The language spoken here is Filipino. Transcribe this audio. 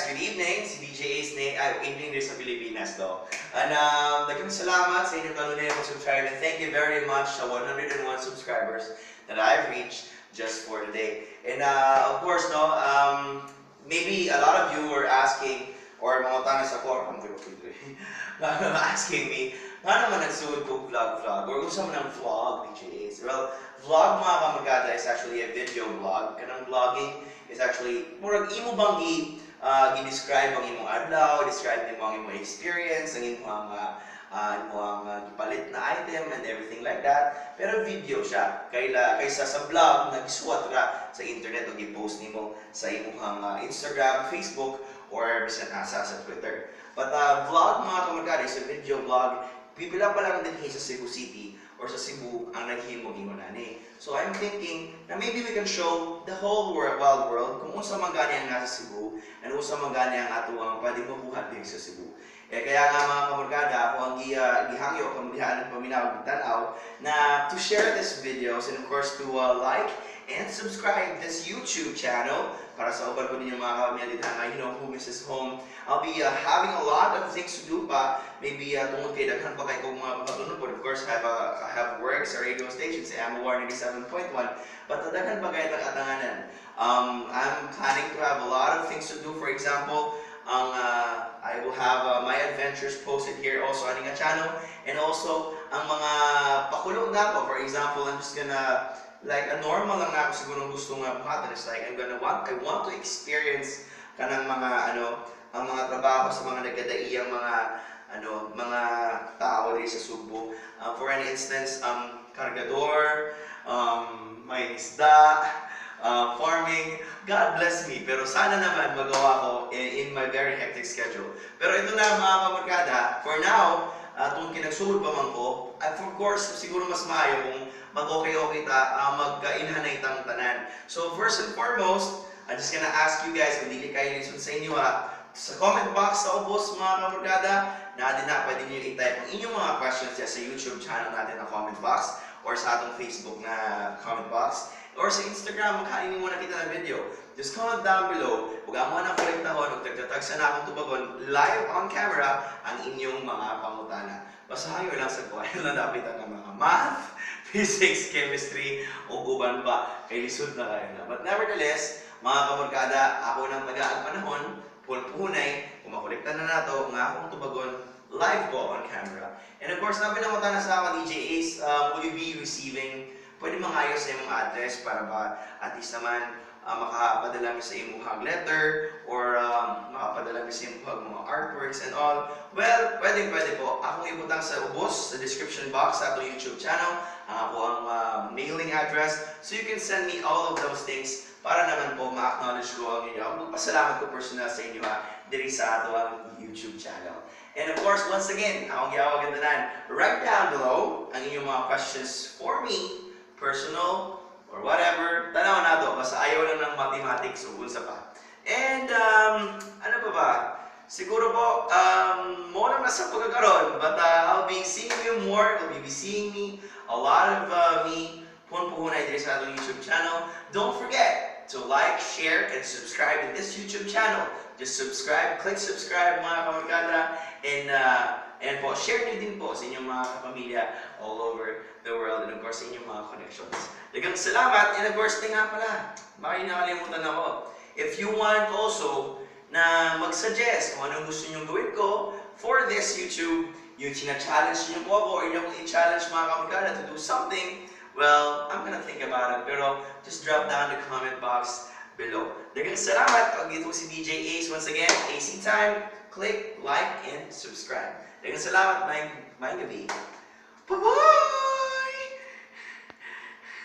guys, good evening. Si DJ Ace evening din sa Pilipinas daw. And daghang salamat sa inyong kanunay na subscribe and thank you very much sa 101 subscribers that I've reached just for today. And of course, no, maybe a lot of you were asking or mga tanong sa forum, asking me, nga naman nagsuod ko vlog or gusto mo ng vlog, DJ Ace. Well, vlog mga kamagada is actually a video vlog. Kanang vlogging is actually murag imo bang i-describe ang imong adlaw, describe mo ang imong experience, ang imong gipalit na item and everything like that. Pero video siya. Kaysa sa vlog na gisuwat ra sa internet o gi-post nimo sa imong Instagram, Facebook or bisan asa sa Twitter. But vlog mga kamagada is a video vlog. Pipila pa lang din sa Cebu City or sa Cebu ang naghimog ingon ani. So I'm thinking na maybe we can show the whole wide world kung unsa man gani ang nasa Cebu and unsa man gani ang ato ang pwede mabuhat din sa Cebu. Kaya nga mga kamorgada, ako ang gihangyo kung dihaan ng paminaw tanaw na to share this videos and of course to like and subscribe this YouTube channel para sa uban ko ninyo mga kamilya you know who misses home. I'll be having a lot of things to do pa. Maybe tungod kay daghan pa kay kong mga pagtunod. Of course, I have work sa radio station sa MOR 97.1. But daghan pa kay atanganan. I'm planning to have a lot of things to do. For example, I will have my adventures posted here also on the channel. And also, ang mga pakulong na ko. For example, I'm just gonna like a normal lang na ako siguro gusto nga buhatan. It's like I want to experience kanang mga ang mga trabaho sa mga nagkadaiyang mga tao dito sa Subo. For an instance, kargador, may isda, farming. God bless me. Pero sana naman magawa ko in my very hectic schedule. Pero ito na mga kamorkada, for now, kung kinagsulod pa man ko, of course, siguro mas maayo kung mag-okay ta, magkainhanay tang tanan. So first and foremost, I'm just gonna ask you guys, kung hindi kayo lisod sa inyo sa comment box sa ubos mga kamorkada, natin na pwede nyo i-type ang inyong mga questions sa YouTube channel natin na comment box or sa atong Facebook na comment box or sa Instagram, magkainin muna kita ng video. Just comment down below, huwag mo na kolektahon, huwag tagtatag sa na akong tubagon live on camera ang inyong mga pangutana. Basahin nyo lang sa kuha, yun lang napitan ng mga math, physics, chemistry, o uban pa, kay lisod na kayo na. But nevertheless, mga kamorkada, ako ng tagaan panahon, punay, kung makolekta na nato, nga akong tubagon live po on camera. And of course, napinamutan na sa akin, DJ Ace, will you be receiving, pwede mangayos sa imong address para ba at least naman makapadala mi sa imong letter or makapadala mi sa imong mga artworks and all. Well, pwede po. Akong ibutang sa ubos sa description box sa atong YouTube channel ako ang mailing address. So you can send me all of those things para naman po ma-acknowledge ko ang inyo. Ang pasalamat ko personal sa inyo diri sa atong YouTube channel. And of course, once again, akong giawagan tanan, write down below ang inyong mga questions for me, personal or whatever. Tanaw na to, basta ayaw lang ng mathematics o unsa pa. And ano pa ba? Siguro po, mo lang nasa pagkakaroon, but I'll be seeing you more. You'll be seeing me, a lot of me, punay dito sa atong YouTube channel. Don't forget to like, share, and subscribe to this YouTube channel. Just subscribe, click subscribe mga kamorkada, and po, share nyo din po sa inyong mga kapamilya all over the world and of course sa inyong mga connections. Daghang salamat, and of course, nga pala, baka nakalimutan ako. If you want also na mag-suggest kung anong gusto nyo gawin ko for this YouTube, yung challenge nyo po ako or yung i-challenge mga kamorkada to do something, well, I'm gonna think about it. Pero just drop down the comment box below. Daghang salamat. Pag dito si DJ Ace once again, AC time. Click, like, and subscribe. Daghang salamat. May gabi. Bye-bye!